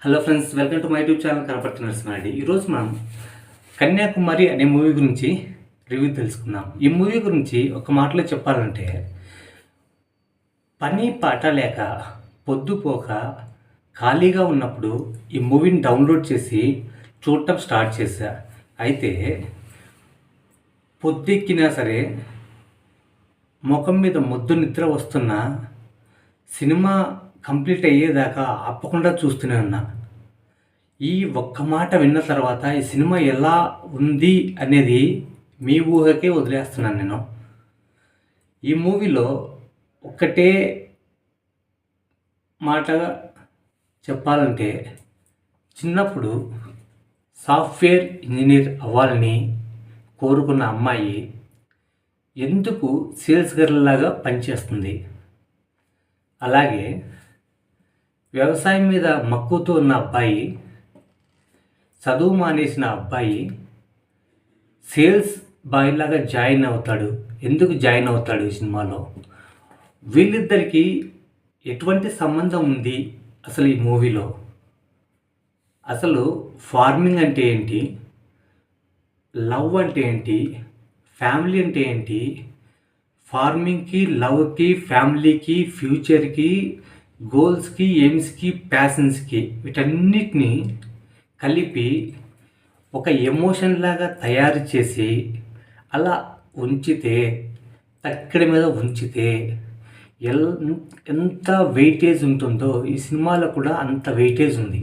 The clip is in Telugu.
Hello friends, welcome to my YouTube channel Kanaparthi Narasimha Reddy. ఈరోజు మనం కన్యాకుమారి అనే మూవీ గురించి రివ్యూ తెలుసుకుందాం. ఈ మూవీ గురించి ఒక మాటలో చెప్పాలంటే, పని పాట లేక పొద్దుపోక ఖాళీగా ఉన్నప్పుడు ఈ మూవీని డౌన్లోడ్ చేసి చూడటం స్టార్ట్ చేశా. అయితే పొద్దెక్కినా సరే ముఖం మీద మొద్దు నిద్ర వస్తున్న సినిమా కంప్లీట్ అయ్యేదాకా ఆపకుండా చూస్తూనే ఉన్నా. ఈ ఒక్క మాట విన్న తర్వాత ఈ సినిమా ఎలా ఉంది అనేది మీ ఊహకే వదిలేస్తున్నాను నేను. ఈ మూవీలో ఒక్కటే మాట చెప్పాలంటే, చిన్నప్పుడు సాఫ్ట్వేర్ ఇంజనీర్ అవ్వాలని కోరుకున్న అమ్మాయి ఎందుకు సేల్స్ గర్ల్ లాగా పనిచేస్తుంది, అలాగే వ్యవసాయం మీద మక్కువతో ఉన్న అబ్బాయి, చదువు మానేసిన అబ్బాయి సేల్స్ బాయ్ లాగా జాయిన్ అవుతాడు. ఎందుకు జాయిన్ అవుతాడు ఈ సినిమాలో? వీళ్ళిద్దరికీ ఎటువంటి సంబంధం ఉంది అసలు ఈ మూవీలో? అసలు ఫార్మింగ్ అంటే ఏంటి, లవ్ అంటే ఏంటి, ఫ్యామిలీ అంటే ఏంటి, ఫార్మింగ్కి, లవ్కి, ఫ్యామిలీకి, ఫ్యూచర్కి, గోల్స్కి, ఎయిమ్స్కి, ప్యాషన్స్కి వీటన్నిటిని కలిపి ఒక ఎమోషన్ లాగా తయారు చేసి అలా ఉంచితే, తక్కడి మీద ఉంచితే ఎంత వెయిటేజ్ ఉంటుందో ఈ సినిమాలో కూడా అంత వెయిటేజ్ ఉంది.